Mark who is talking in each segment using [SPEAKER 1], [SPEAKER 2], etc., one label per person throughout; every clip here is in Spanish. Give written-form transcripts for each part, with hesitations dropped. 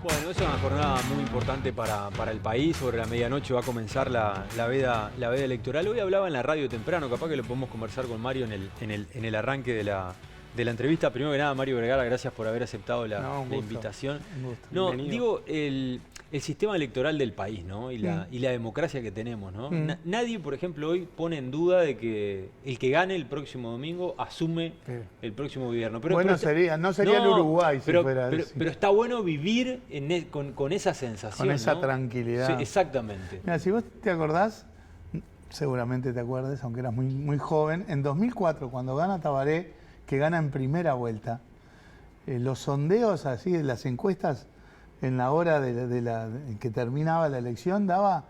[SPEAKER 1] Bueno, es una jornada muy importante para el país. Sobre la medianoche va a comenzar la veda electoral. Hoy hablaba en la radio temprano, capaz que lo podemos conversar con Mario en el arranque de la entrevista. Primero que nada, Mario Vergara, gracias por haber aceptado la invitación.
[SPEAKER 2] Un gusto.
[SPEAKER 1] No,
[SPEAKER 2] Bienvenido.
[SPEAKER 1] digo, el sistema electoral del país, ¿no? Y la democracia que tenemos, ¿no? Nadie, por ejemplo, hoy pone en duda de que el que gane el próximo domingo asume el próximo gobierno.
[SPEAKER 2] Bueno, no sería el Uruguay si fuera así.
[SPEAKER 1] Pero está bueno vivir con esa sensación,
[SPEAKER 2] con esa
[SPEAKER 1] ¿no?
[SPEAKER 2] tranquilidad.
[SPEAKER 1] Sí, exactamente.
[SPEAKER 2] Mira, si vos te acordás, seguramente te acuerdes, aunque eras muy joven, en 2004, cuando gana Tabaré, que gana en primera vuelta, los sondeos así de las encuestas en la hora en que terminaba la elección daba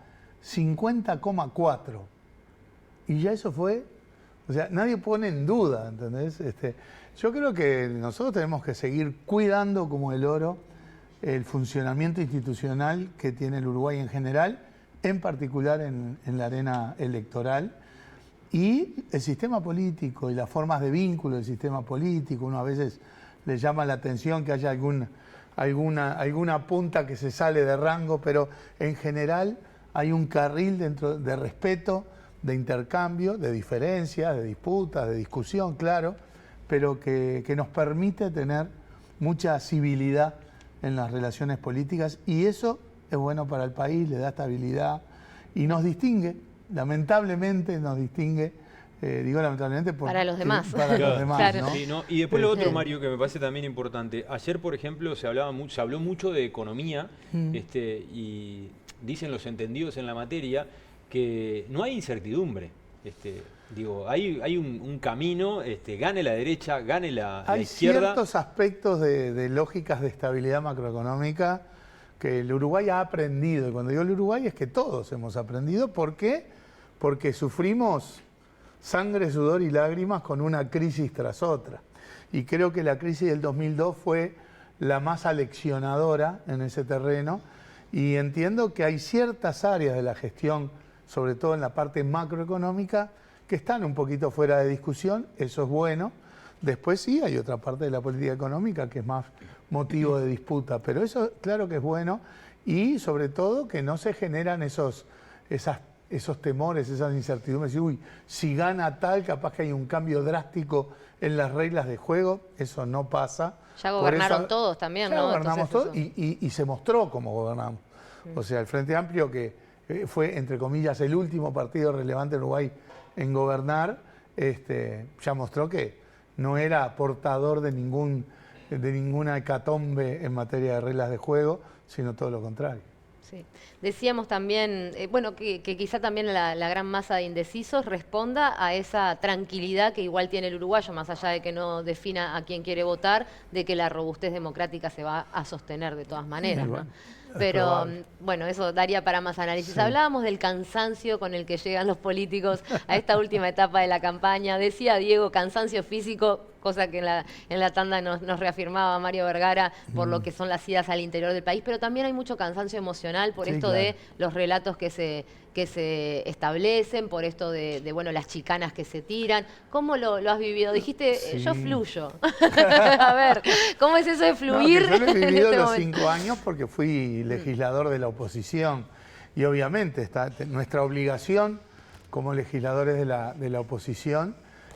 [SPEAKER 2] 50,4. Y ya eso fue, o sea, nadie pone en duda, ¿entendés? Yo creo que nosotros tenemos que seguir cuidando como el oro el funcionamiento institucional que tiene el Uruguay en general, en particular en la arena electoral, y el sistema político y las formas de vínculo del sistema político. Uno a veces le llama la atención que haya alguna punta que se sale de rango, pero en general hay un carril dentro de respeto, de intercambio, de diferencias, de disputas, de discusión, claro, pero que nos permite tener mucha civilidad en las relaciones políticas, y eso es bueno para el país, le da estabilidad y nos distingue, lamentablemente nos distingue, digo lamentablemente
[SPEAKER 3] para los demás.
[SPEAKER 2] Para los demás,
[SPEAKER 3] claro.
[SPEAKER 2] ¿no?
[SPEAKER 1] Sí, ¿no? Y después lo otro, Mario, que me parece también importante. Ayer, por ejemplo, se habló mucho de economía, y dicen los entendidos en la materia que no hay incertidumbre. Digo, hay un camino, gane la derecha, gane la izquierda.
[SPEAKER 2] Hay ciertos aspectos de lógicas de estabilidad macroeconómica que el Uruguay ha aprendido. Y cuando digo el Uruguay es que todos hemos aprendido. ¿Por qué? Porque sufrimos sangre, sudor y lágrimas con una crisis tras otra. Y creo que la crisis del 2002 fue la más aleccionadora en ese terreno. Y entiendo que hay ciertas áreas de la gestión, sobre todo en la parte macroeconómica, que están un poquito fuera de discusión. Eso es bueno. Después sí hay otra parte de la política económica que es más motivo de disputa, pero eso claro que es bueno, y sobre todo que no se generan esos temores, esas incertidumbres. Uy, si gana tal, capaz que hay un cambio drástico en las reglas de juego. Eso no pasa.
[SPEAKER 3] Ya gobernaron todos también, ¿no?
[SPEAKER 2] Ya gobernamos
[SPEAKER 3] Entonces,
[SPEAKER 2] todos y se mostró cómo gobernamos. O sea, el Frente Amplio, que fue, entre comillas, el último partido relevante en Uruguay en gobernar, ya mostró que no era portador de ninguna hecatombe en materia de reglas de juego, sino todo lo contrario.
[SPEAKER 3] sí. Decíamos también, bueno, que quizá también la gran masa de indecisos responda a esa tranquilidad que igual tiene el uruguayo, más allá de que no defina a quién quiere votar, de que la robustez democrática se va a sostener de todas maneras, ¿no? Pero bueno, eso daría para más análisis. Sí. Hablábamos del cansancio con el que llegan los políticos a esta última etapa de la campaña. Decía Diego, cansancio físico, cosa que en la tanda nos reafirmaba Mario Vergara por lo que son las idas al interior del país, pero también hay mucho cansancio emocional por esto de los relatos que se establecen, por esto de bueno, las chicanas que se tiran. ¿Cómo lo has vivido? Dijiste, yo fluyo. A ver, ¿cómo es eso de fluir?
[SPEAKER 2] No, yo lo he vivido los 5 años porque fui legislador de la oposición, y obviamente nuestra obligación como legisladores de la oposición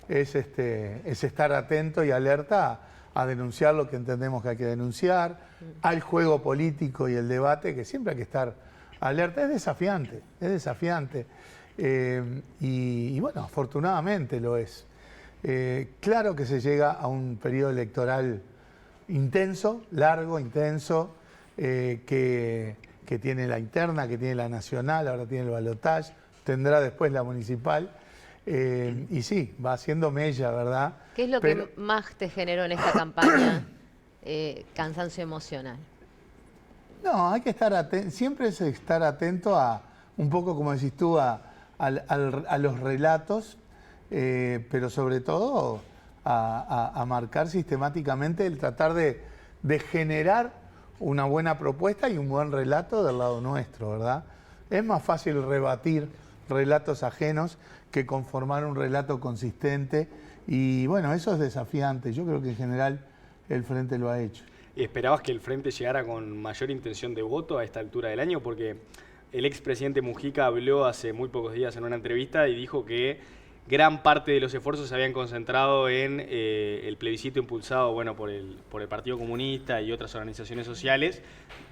[SPEAKER 2] es estar atento y alerta a denunciar lo que entendemos que hay que denunciar, al juego político y el debate, que siempre hay que estar alerta. Es desafiante. Y bueno, afortunadamente lo es. Claro que se llega a un periodo electoral intenso, largo, intenso, que tiene la interna, que tiene la nacional, ahora tiene el balotaje, tendrá después la municipal. Y sí, va haciendo mella, ¿verdad?
[SPEAKER 3] ¿Qué es lo que más te generó en esta campaña cansancio emocional?
[SPEAKER 2] No, hay que estar atento, siempre es estar atento a, un poco como decís tú, a los relatos, pero sobre todo a marcar sistemáticamente el tratar de generar una buena propuesta y un buen relato del lado nuestro, ¿verdad? Es más fácil rebatir relatos ajenos que conformar un relato consistente, y bueno, eso es desafiante. Yo creo que en general el Frente lo ha hecho.
[SPEAKER 4] ¿esperabas que el Frente llegara con mayor intención de voto a esta altura del año? Porque el expresidente Mujica habló hace muy pocos días en una entrevista y dijo que gran parte de los esfuerzos se habían concentrado en el plebiscito impulsado por el Partido Comunista y otras organizaciones sociales,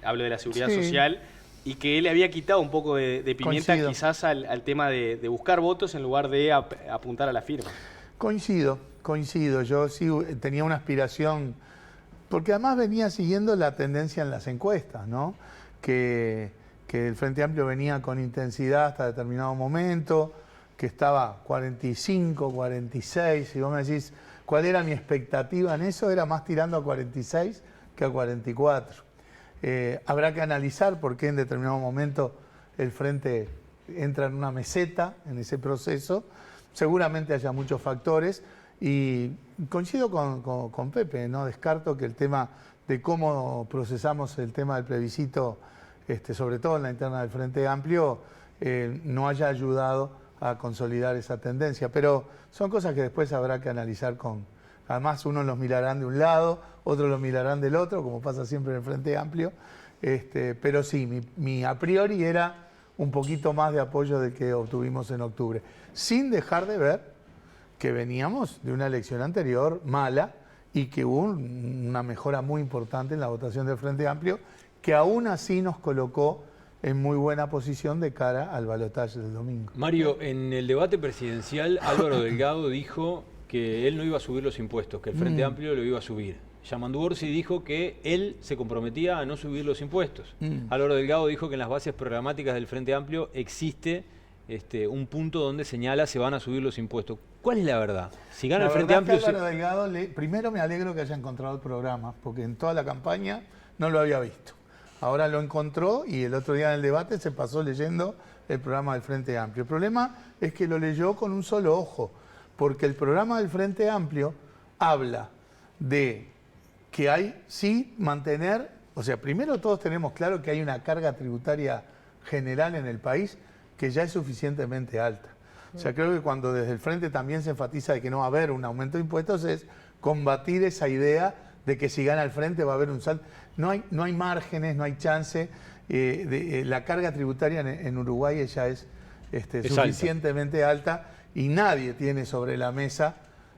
[SPEAKER 4] hablo de la seguridad social, y que él le había quitado un poco de pimienta quizás al tema de buscar votos en lugar de apuntar a la firma.
[SPEAKER 2] Coincido. Yo sí tenía una aspiración, porque además venía siguiendo la tendencia en las encuestas, ¿no? Que el Frente Amplio venía con intensidad hasta determinado momento, que estaba 45, 46, y vos me decís, ¿cuál era mi expectativa en eso? Era más tirando a 46 que a 44. Habrá que analizar por qué en determinado momento el Frente entra en una meseta en ese proceso. Seguramente haya muchos factores y coincido con Pepe, no descarto que el tema de cómo procesamos el tema del plebiscito, sobre todo en la interna del Frente Amplio, no haya ayudado a consolidar esa tendencia, pero son cosas que después habrá que analizar además unos los mirarán de un lado, otros los mirarán del otro, como pasa siempre en el Frente Amplio, pero sí, mi a priori era un poquito más de apoyo del que obtuvimos en octubre, sin dejar de ver que veníamos de una elección anterior mala y que hubo una mejora muy importante en la votación del Frente Amplio, que aún así nos colocó en muy buena posición de cara al balotaje del domingo.
[SPEAKER 1] Mario, en el debate presidencial, Álvaro Delgado dijo que él no iba a subir los impuestos, que el Frente Amplio lo iba a subir. Yamandu Orsi dijo que él se comprometía a no subir los impuestos. Álvaro Delgado dijo que en las bases programáticas del Frente Amplio existe un punto donde señala se van a subir los impuestos. ¿Cuál es la verdad? Si gana el Frente Amplio...
[SPEAKER 2] Álvaro Delgado, primero me alegro que haya encontrado el programa, porque en toda la campaña no lo había visto. Ahora lo encontró y el otro día en el debate se pasó leyendo el programa del Frente Amplio. El problema es que lo leyó con un solo ojo, porque el programa del Frente Amplio habla de que hay, sí, mantener, o sea, primero todos tenemos claro que hay una carga tributaria general en el país que ya es suficientemente alta. O sea, creo que cuando desde el Frente también se enfatiza de que no va a haber un aumento de impuestos es combatir esa idea de que si gana el Frente va a haber un salto. No hay márgenes, no hay chance. La carga tributaria en Uruguay ya es suficientemente alta y nadie tiene sobre la mesa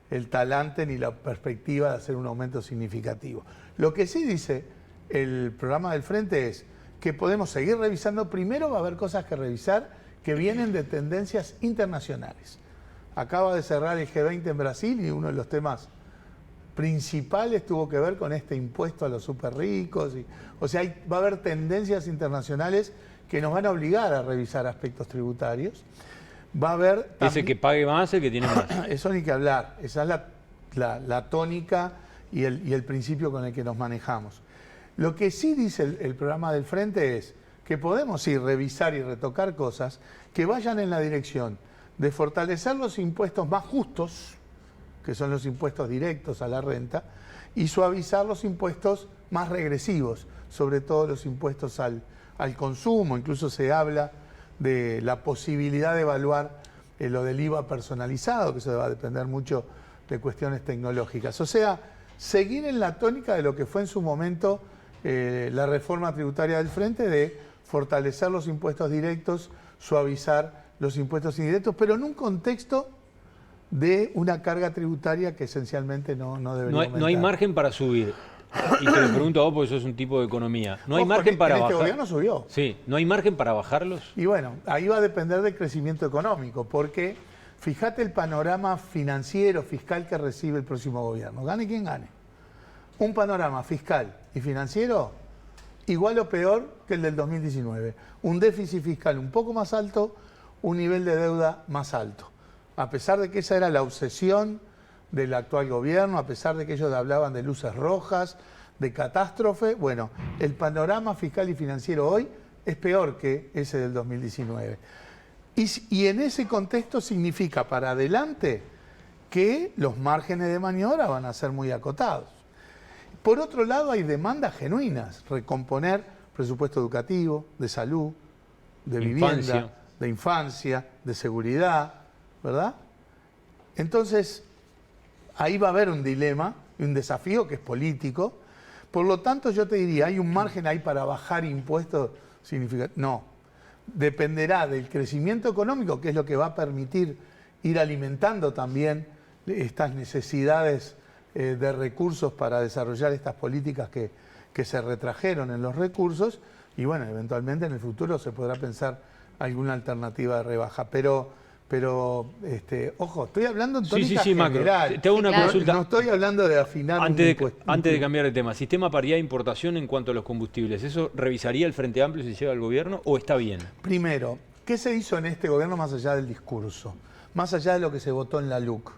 [SPEAKER 2] el talante ni la perspectiva de hacer un aumento significativo. Lo que sí dice el programa del Frente es que podemos seguir revisando. Primero va a haber cosas que revisar que vienen de tendencias internacionales. Acaba de cerrar el G20 en Brasil y uno de los temas principales tuvo que ver con este impuesto a los súper ricos. O sea, va a haber tendencias internacionales que nos van a obligar a revisar aspectos tributarios. Va a haber...
[SPEAKER 1] Ese que pague más, el que tiene más.
[SPEAKER 2] Eso ni que hablar. Esa es la tónica y el principio con el que nos manejamos. Lo que sí dice el programa del Frente es que podemos ir revisar y retocar cosas que vayan en la dirección de fortalecer los impuestos más justos, que son los impuestos directos a la renta, y suavizar los impuestos más regresivos, sobre todo los impuestos al consumo. Incluso se habla de la posibilidad de evaluar lo del IVA personalizado, que eso va a depender mucho de cuestiones tecnológicas. O sea, seguir en la tónica de lo que fue en su momento la reforma tributaria del Frente, de fortalecer los impuestos directos, suavizar los impuestos indirectos, pero en un contexto de una carga tributaria que esencialmente no debería aumentar.
[SPEAKER 1] No hay margen para subir. Y te lo pregunto a vos porque sos un tipo de economía. ¿No hay margen para bajar?
[SPEAKER 2] Este gobierno subió.
[SPEAKER 1] Sí, ¿no hay margen para bajarlos?
[SPEAKER 2] Y bueno, ahí va a depender del crecimiento económico, porque fíjate el panorama financiero, fiscal que recibe el próximo gobierno. Gane quien gane. Un panorama fiscal y financiero igual o peor que el del 2019. Un déficit fiscal un poco más alto, un nivel de deuda más alto. A pesar de que esa era la obsesión del actual gobierno, a pesar de que ellos hablaban de luces rojas, de catástrofe, bueno, el panorama fiscal y financiero hoy es peor que ese del 2019. Y en ese contexto significa para adelante que los márgenes de maniobra van a ser muy acotados. Por otro lado, hay demandas genuinas, recomponer presupuesto educativo, de salud, de vivienda, de infancia, de seguridad, ¿verdad? Entonces, ahí va a haber un dilema y un desafío que es político, Por lo tanto, yo te diría, ¿hay un margen ahí para bajar impuestos? No. Dependerá del crecimiento económico, que es lo que va a permitir ir alimentando también estas necesidades de recursos para desarrollar estas políticas que se retrajeron en los recursos. Y bueno, eventualmente en el futuro se podrá pensar alguna alternativa de rebaja. Pero ojo, estoy hablando en tónica general.
[SPEAKER 1] Macro. Te hago una consulta.
[SPEAKER 2] No estoy hablando de afinar un impuesto.
[SPEAKER 1] Antes de cambiar de tema, sistema paridad de importación en cuanto a los combustibles, ¿eso revisaría el Frente Amplio si llega al gobierno o está bien?
[SPEAKER 2] Primero, ¿qué se hizo en este gobierno más allá del discurso? Más allá de lo que se votó en la LUC.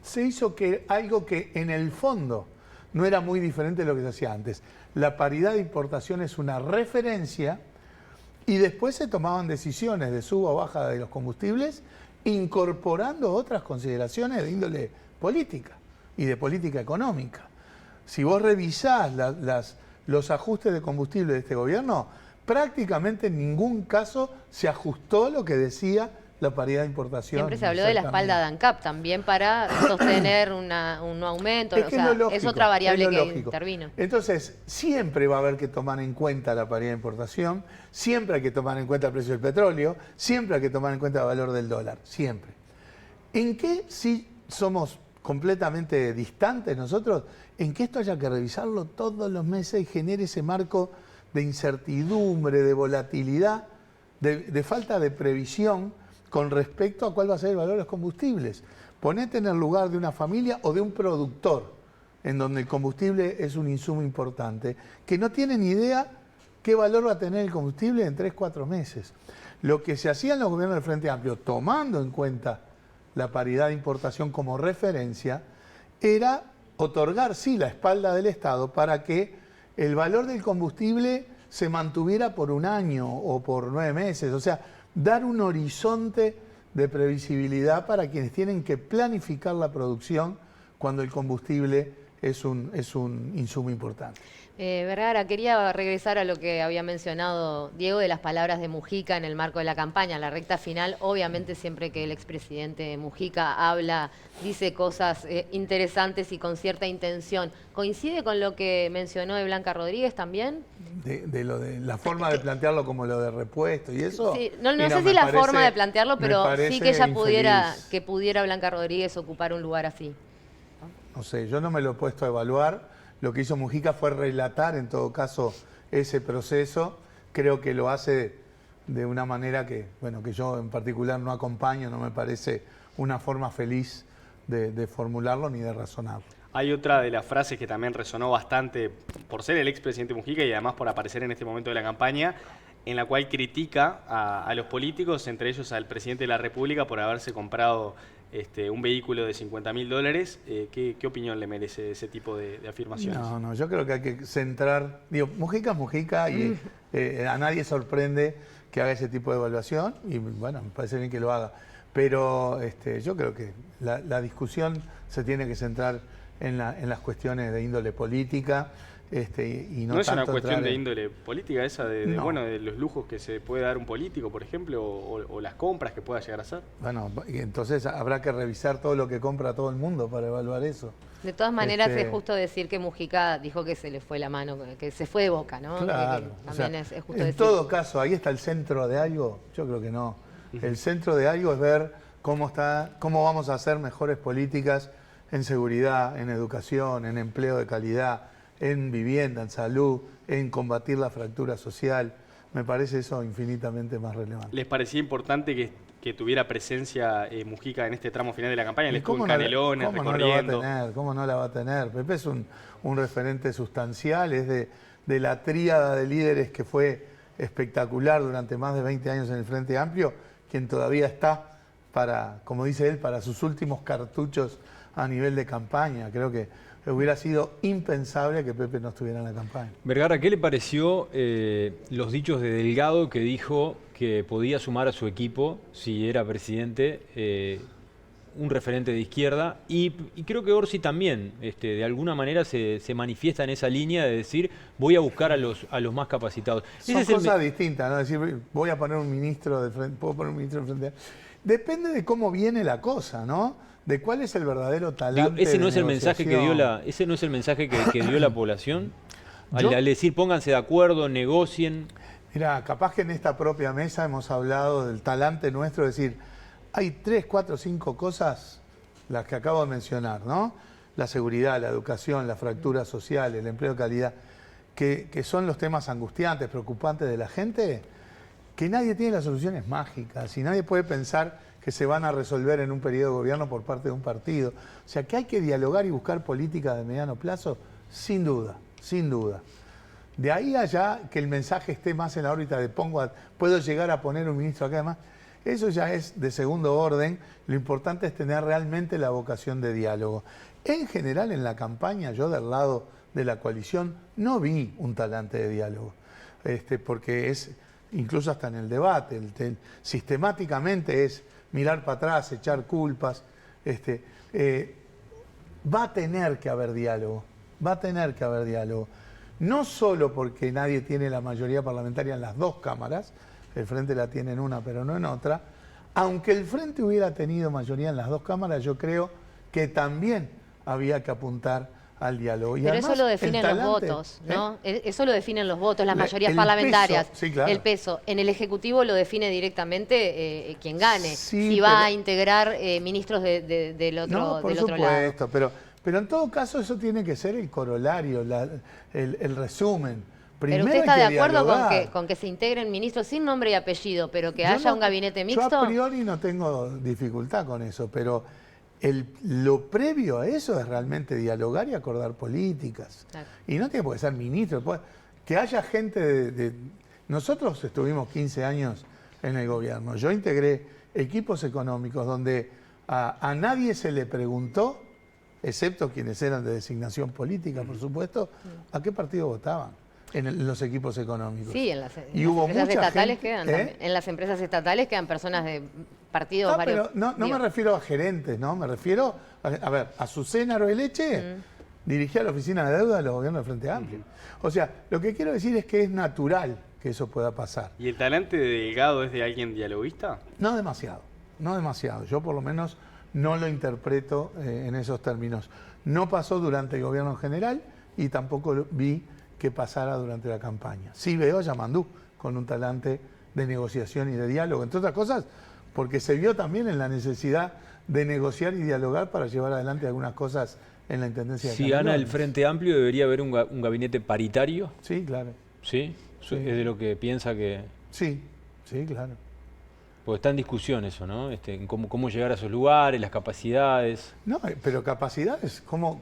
[SPEAKER 2] Se hizo algo que en el fondo no era muy diferente de lo que se hacía antes. La paridad de importación es una referencia y después se tomaban decisiones de suba o baja de los combustibles incorporando otras consideraciones de índole política y de política económica. Si vos revisás los ajustes de combustible de este gobierno, prácticamente en ningún caso se ajustó lo que decía la paridad de importación.
[SPEAKER 3] Siempre se habló de la espalda de ANCAP también para sostener un no aumento. Es otra variable que intervino.
[SPEAKER 2] Entonces, siempre va a haber que tomar en cuenta la paridad de importación, siempre hay que tomar en cuenta el precio del petróleo, siempre hay que tomar en cuenta el valor del dólar, siempre. ¿En qué sí somos completamente distantes nosotros? En que esto haya que revisarlo todos los meses y genere ese marco de incertidumbre, de volatilidad, de falta de previsión con respecto a cuál va a ser el valor de los combustibles. Ponete en el lugar de una familia o de un productor, en donde el combustible es un insumo importante, que no tiene ni idea qué valor va a tener el combustible en 3-4 meses. Lo que se hacía en los gobiernos del Frente Amplio, tomando en cuenta la paridad de importación como referencia, era otorgar, sí, la espalda del Estado para que el valor del combustible se mantuviera por un año o por 9 meses. O sea, dar un horizonte de previsibilidad para quienes tienen que planificar la producción cuando el combustible es un insumo importante.
[SPEAKER 3] Vergara, quería regresar a lo que había mencionado Diego de las palabras de Mujica en el marco de la campaña, en la recta final. Obviamente siempre que el expresidente Mujica habla, dice cosas interesantes y con cierta intención. ¿Coincide con lo que mencionó de Blanca Rodríguez también?
[SPEAKER 2] De la forma de plantearlo como lo de repuesto y eso.
[SPEAKER 3] Sí, no sé si la forma de plantearlo, pero sí que ella pudiera Blanca Rodríguez ocupar un lugar así.
[SPEAKER 2] No sé, yo no me lo he puesto a evaluar. Lo que hizo Mujica fue relatar, en todo caso, ese proceso. Creo que lo hace de una manera que yo en particular no acompaño, no me parece una forma feliz de formularlo ni de razonarlo.
[SPEAKER 4] Hay otra de las frases que también resonó bastante por ser el expresidente Mujica y además por aparecer en este momento de la campaña, en la cual critica a los políticos, entre ellos al presidente de la República, por haberse comprado un vehículo de $50.000. ¿Qué opinión le merece ese tipo de afirmaciones?
[SPEAKER 2] No, yo creo que hay que centrar... Mujica es Mujica y a nadie sorprende que haga ese tipo de evaluación y bueno, me parece bien que lo haga. Pero yo creo que la discusión se tiene que centrar en las cuestiones de índole política. Y no
[SPEAKER 4] es
[SPEAKER 2] tanto
[SPEAKER 4] una cuestión de índole política esa, de los lujos que se puede dar un político, por ejemplo, o las compras que pueda llegar a hacer.
[SPEAKER 2] Bueno, entonces habrá que revisar todo lo que compra todo el mundo para evaluar eso.
[SPEAKER 3] De todas maneras, es justo decir que Mujica dijo que se le fue la mano, que se fue de boca, ¿no?
[SPEAKER 2] Claro.
[SPEAKER 3] También es justo
[SPEAKER 2] en
[SPEAKER 3] decir.
[SPEAKER 2] todo caso, ahí está el centro de algo. Yo creo que no. El centro de algo es ver cómo vamos a hacer mejores políticas en seguridad, en educación, en empleo de calidad, en vivienda, en salud, en combatir la fractura social. Me parece eso infinitamente más relevante.
[SPEAKER 4] ¿Les parecía importante que tuviera presencia Mujica en este tramo final de la campaña? Le estuvo en Canelones, recorriendo.
[SPEAKER 2] ¿Cómo no la va a tener? Pepe es un referente sustancial, es de la tríada de líderes que fue espectacular durante más de 20 años en el Frente Amplio, quien todavía está como dice él, para sus últimos cartuchos a nivel de campaña. Creo que hubiera sido impensable que Pepe no estuviera en la campaña.
[SPEAKER 1] Vergara, ¿qué le pareció los dichos de Delgado que dijo que podía sumar a su equipo, si era presidente, un referente de izquierda? Y creo que Orsi también, de alguna manera, se manifiesta en esa línea de decir, voy a buscar a los más capacitados.
[SPEAKER 2] Son cosas distintas, ¿no? Decir, voy a poner un ministro de frente, puedo poner un ministro de frente. Depende de cómo viene la cosa, ¿no? De cuál es el verdadero talante.
[SPEAKER 1] Ese no es el mensaje que dio ese no es el mensaje que dio la población. Al decir pónganse de acuerdo, negocien.
[SPEAKER 2] Mira, capaz que en esta propia mesa hemos hablado del talante nuestro, es decir, hay 3, 4, 5 cosas, las que acabo de mencionar, ¿no? La seguridad, la educación, la fractura social, el empleo de calidad, que son los temas angustiantes, preocupantes de la gente, que nadie tiene las soluciones mágicas y nadie puede pensar que se van a resolver en un periodo de gobierno por parte de un partido. O sea, que hay que dialogar y buscar políticas de mediano plazo, sin duda, sin duda. De ahí allá que el mensaje esté más en la órbita de puedo llegar a poner un ministro acá además, eso ya es de segundo orden. Lo importante es tener realmente la vocación de diálogo. En general en la campaña, yo del lado de la coalición no vi un talante de diálogo, porque es, incluso hasta en el debate, sistemáticamente es mirar para atrás, echar culpas. Va a tener que haber diálogo, va a tener que haber diálogo. No solo porque nadie tiene la mayoría parlamentaria en las dos cámaras, el Frente la tiene en una pero no en otra, aunque el Frente hubiera tenido mayoría en las dos cámaras, yo creo que también había que apuntar al diálogo. Y
[SPEAKER 3] pero
[SPEAKER 2] además,
[SPEAKER 3] eso lo definen los votos, ¿no? Eso lo definen los votos, las mayorías parlamentarias.
[SPEAKER 2] Peso, sí, claro.
[SPEAKER 3] El peso. En el Ejecutivo lo define directamente quien gane.
[SPEAKER 2] Sí,
[SPEAKER 3] si va a integrar ministros del otro lado.
[SPEAKER 2] No, por supuesto, pero en todo caso eso tiene que ser el corolario, el resumen. Primero
[SPEAKER 3] ¿Pero usted está
[SPEAKER 2] hay
[SPEAKER 3] de acuerdo
[SPEAKER 2] dialogar.
[SPEAKER 3] con que se integren ministros sin nombre y apellido, pero que haya un gabinete mixto?
[SPEAKER 2] Yo a priori no tengo dificultad con eso, pero lo previo a eso es realmente dialogar y acordar políticas.
[SPEAKER 3] Claro.
[SPEAKER 2] Y no tiene por qué ser ministro. Que haya gente Nosotros estuvimos 15 años en el gobierno. Yo integré equipos económicos donde a nadie se le preguntó, excepto quienes eran de designación política, por supuesto, a qué partido votaban en los equipos económicos.
[SPEAKER 3] Sí, en las
[SPEAKER 2] hubo
[SPEAKER 3] empresas
[SPEAKER 2] mucha
[SPEAKER 3] estatales
[SPEAKER 2] gente,
[SPEAKER 3] quedan también. En las empresas estatales quedan personas de partidos varios.
[SPEAKER 2] Pero no me refiero a gerentes, ¿no? Me refiero a ver, Azucena Arbeleche dirigía la oficina de deuda de los gobiernos del Frente Amplio. O sea, lo que quiero decir es que es natural que eso pueda pasar.
[SPEAKER 4] ¿Y el talante de Delgado es de alguien dialoguista?
[SPEAKER 2] No demasiado, no demasiado. Yo por lo menos no lo interpreto en esos términos. No pasó durante el gobierno general y tampoco vi que pasara durante la campaña. Sí veo a Yamandú con un talante de negociación y de diálogo, entre otras cosas, porque se vio también en la necesidad de negociar y dialogar para llevar adelante algunas cosas en la Intendencia de
[SPEAKER 1] Si
[SPEAKER 2] Canelones.
[SPEAKER 1] gana el Frente Amplio, ¿debería haber un gabinete paritario?
[SPEAKER 2] Sí, claro.
[SPEAKER 1] ¿Sí?
[SPEAKER 2] Sí.
[SPEAKER 1] Es de lo que piensa que...
[SPEAKER 2] Sí, sí, claro.
[SPEAKER 1] Porque está en discusión eso, ¿no? En cómo llegar a esos lugares, las capacidades.
[SPEAKER 2] No, pero capacidades, ¿cómo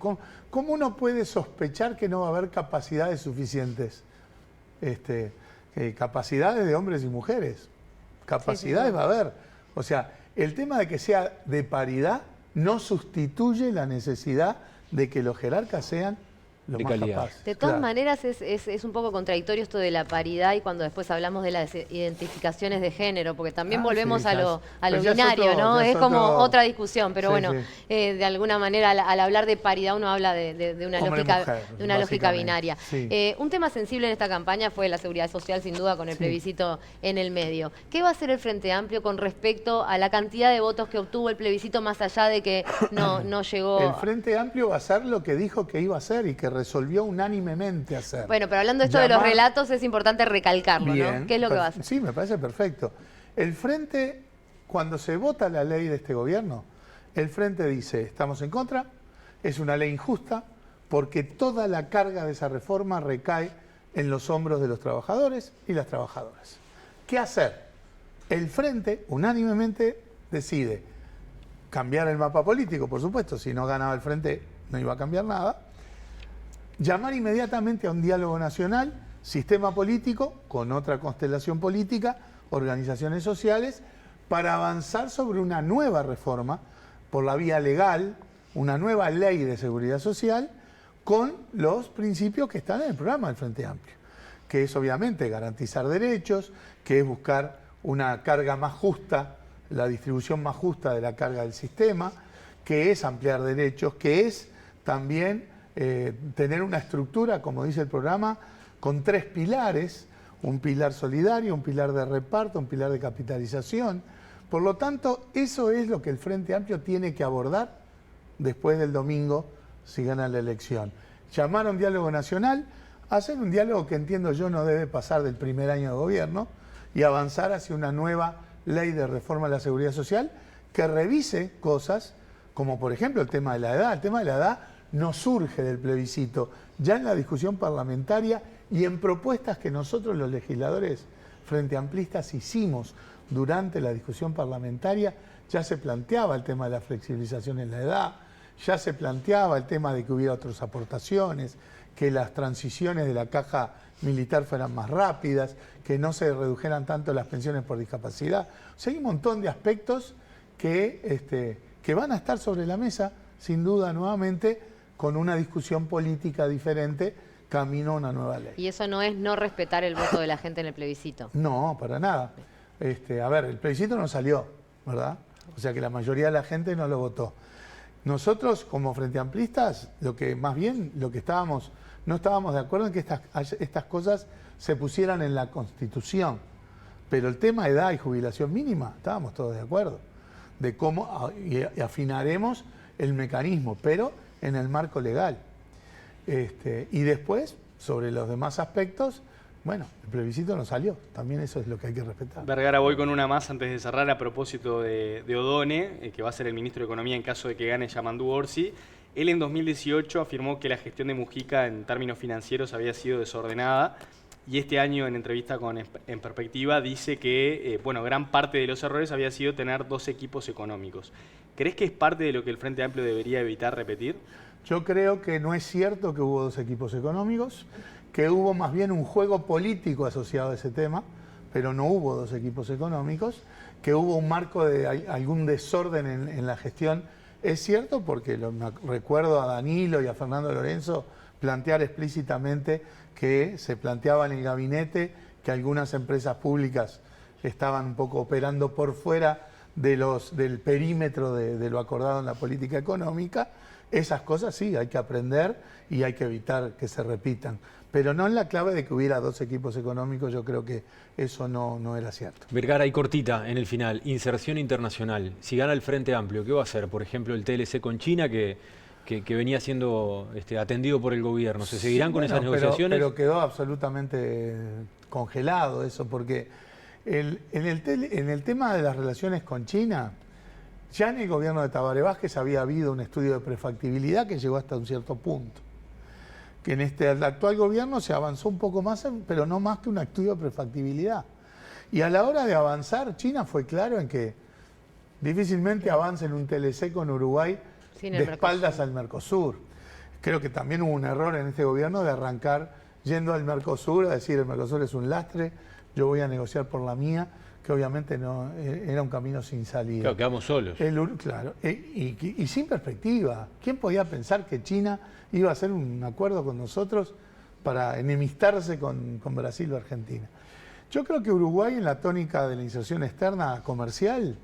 [SPEAKER 2] uno puede sospechar que no va a haber capacidades suficientes? Capacidades de hombres y mujeres. Capacidades va a haber. O sea, el tema de que sea de paridad no sustituye la necesidad de que los jerarcas sean los
[SPEAKER 1] De
[SPEAKER 2] más
[SPEAKER 1] calidad.
[SPEAKER 2] capaces.
[SPEAKER 3] De todas
[SPEAKER 2] Claro.
[SPEAKER 3] maneras es un poco contradictorio esto de la paridad y cuando después hablamos de las identificaciones de género, porque también volvemos
[SPEAKER 2] sí,
[SPEAKER 3] a
[SPEAKER 2] ya
[SPEAKER 3] lo
[SPEAKER 2] pero ya es
[SPEAKER 3] binario,
[SPEAKER 2] otro-
[SPEAKER 3] ¿no?
[SPEAKER 2] ya
[SPEAKER 3] Es
[SPEAKER 2] es
[SPEAKER 3] como
[SPEAKER 2] otro-
[SPEAKER 3] otra discusión, pero
[SPEAKER 2] Sí,
[SPEAKER 3] bueno,
[SPEAKER 2] sí.
[SPEAKER 3] de alguna manera al hablar de paridad uno habla de una
[SPEAKER 2] Hombre y
[SPEAKER 3] lógica,
[SPEAKER 2] mujer,
[SPEAKER 3] de una lógica
[SPEAKER 2] básicamente.
[SPEAKER 3] binaria.
[SPEAKER 2] Sí.
[SPEAKER 3] Un tema sensible en esta campaña fue la seguridad social, sin duda, con el
[SPEAKER 2] Sí.
[SPEAKER 3] plebiscito en el medio. ¿Qué va a hacer el Frente Amplio con respecto a la cantidad de votos que obtuvo el plebiscito, más allá de que no llegó?
[SPEAKER 2] El Frente Amplio va a hacer lo que dijo que iba a hacer y que resolvió unánimemente hacer.
[SPEAKER 3] Bueno, pero hablando de esto de los
[SPEAKER 2] Llamar-
[SPEAKER 3] relatos, es importante recalcarlo,
[SPEAKER 2] Bien,
[SPEAKER 3] ¿no? ¿Qué es lo que va a hacer?
[SPEAKER 2] Sí, me parece perfecto. El Frente, cuando se vota la ley de este gobierno, el Frente dice, estamos en contra, es una ley injusta, porque toda la carga de esa reforma recae en los hombros de los trabajadores y las trabajadoras. ¿Qué hacer? El Frente, unánimemente, decide cambiar el mapa político, por supuesto, si no ganaba el Frente no iba a cambiar nada, llamar inmediatamente a un diálogo nacional, sistema político, con otra constelación política, organizaciones sociales, para avanzar sobre una nueva reforma por la vía legal, una nueva ley de seguridad social, con los principios que están en el programa del Frente Amplio, que es obviamente garantizar derechos, que es buscar una carga más justa, la distribución más justa de la carga del sistema, que es ampliar derechos, que es también tener una estructura, como dice el programa, con 3 pilares, un pilar solidario, un pilar de reparto, un pilar de capitalización. Por lo tanto, eso es lo que el Frente Amplio tiene que abordar después del domingo, si gana la elección. Llamar a un diálogo nacional, hacer un diálogo que entiendo yo no debe pasar del primer año de gobierno y avanzar hacia una nueva ley de reforma de la seguridad social que revise cosas como por ejemplo el tema de la edad. El tema de la edad no surge del plebiscito, ya en la discusión parlamentaria y en propuestas que nosotros los legisladores frente amplistas hicimos durante la discusión parlamentaria, ya se planteaba el tema de la flexibilización en la edad, ya se planteaba el tema de que hubiera otras aportaciones, que las transiciones de la caja militar fueran más rápidas, que no se redujeran tanto las pensiones por discapacidad. O sea, hay un montón de aspectos que van a estar sobre la mesa, sin duda, nuevamente, con una discusión política diferente, camino a una nueva ley.
[SPEAKER 3] ¿Y eso no es no respetar el voto de la gente en el plebiscito?
[SPEAKER 2] No, para nada. A ver, el plebiscito no salió, ¿verdad? O sea que la mayoría de la gente no lo votó. Nosotros, como Frente Amplistas, no estábamos de acuerdo en que estas cosas se pusieran en la Constitución. Pero el tema de edad y jubilación mínima, estábamos todos de acuerdo. De cómo y afinaremos el mecanismo, pero en el marco legal. Y después, sobre los demás aspectos, bueno, el plebiscito no salió. También eso es lo que hay que respetar.
[SPEAKER 4] Vergara, voy con una más antes de cerrar a propósito de Odone, que va a ser el ministro de Economía en caso de que gane Yamandu Orsi. Él en 2018 afirmó que la gestión de Mujica en términos financieros había sido desordenada y este año en entrevista con En Perspectiva dice que gran parte de los errores había sido tener 2 equipos económicos. ¿Crees que es parte de lo que el Frente Amplio debería evitar repetir?
[SPEAKER 2] Yo creo que no es cierto que hubo 2 equipos económicos, que hubo más bien un juego político asociado a ese tema, pero no hubo 2 equipos económicos, que hubo un marco de algún desorden en la gestión. Es cierto porque recuerdo a Danilo y a Fernando Lorenzo plantear explícitamente que se planteaba en el gabinete que algunas empresas públicas estaban un poco operando por fuera del perímetro de lo acordado en la política económica. Esas cosas sí, hay que aprender y hay que evitar que se repitan. Pero no en la clave de que hubiera 2 equipos económicos, yo creo que eso no era cierto.
[SPEAKER 1] Vergara, y cortita en el final, inserción internacional. Si gana el Frente Amplio, ¿qué va a hacer? Por ejemplo, el TLC con China, que venía siendo atendido por el gobierno. ¿Se seguirán con esas negociaciones?
[SPEAKER 2] Pero quedó absolutamente congelado eso, porque en el tema de las relaciones con China, ya en el gobierno de Tabaré Vázquez había habido un estudio de prefactibilidad que llegó hasta un cierto punto. Que en el actual gobierno se avanzó un poco más, pero no más que un estudio de prefactibilidad. Y a la hora de avanzar, China fue claro en que difícilmente avance en un TLC con Uruguay de espaldas al Mercosur. Creo que también hubo un error en este gobierno de arrancar yendo al Mercosur, a decir el Mercosur es un lastre, yo voy a negociar por la mía, que obviamente no era un camino sin salida.
[SPEAKER 1] Claro, quedamos solos.
[SPEAKER 2] Claro, y sin perspectiva. ¿Quién podía pensar que China iba a hacer un acuerdo con nosotros para enemistarse con Brasil o Argentina? Yo creo que Uruguay, en la tónica de la inserción externa comercial,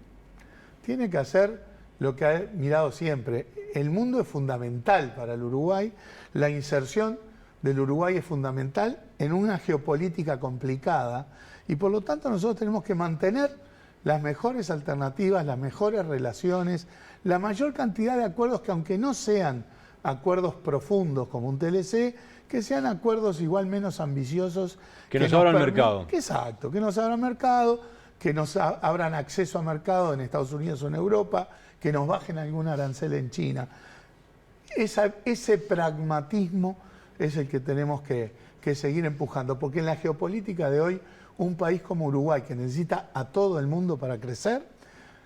[SPEAKER 2] tiene que hacer lo que ha mirado siempre. El mundo es fundamental para el Uruguay, la inserción del Uruguay es fundamental en una geopolítica complicada y por lo tanto nosotros tenemos que mantener las mejores alternativas, las mejores relaciones, la mayor cantidad de acuerdos que aunque no sean acuerdos profundos como un TLC, que sean acuerdos igual menos ambiciosos.
[SPEAKER 1] Que nos abran mercado.
[SPEAKER 2] Exacto, que nos abran mercado, que nos abran acceso a mercado en Estados Unidos o en Europa, que nos bajen algún arancel en China. Ese pragmatismo es el que tenemos que seguir empujando, porque en la geopolítica de hoy, un país como Uruguay, que necesita a todo el mundo para crecer,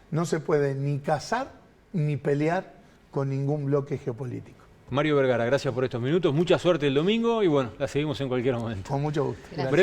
[SPEAKER 2] no se puede ni casar ni pelear con ningún bloque geopolítico.
[SPEAKER 1] Mario Vergara, gracias por estos minutos, mucha suerte el domingo y bueno, la seguimos en cualquier momento.
[SPEAKER 2] Con mucho gusto.
[SPEAKER 3] Gracias.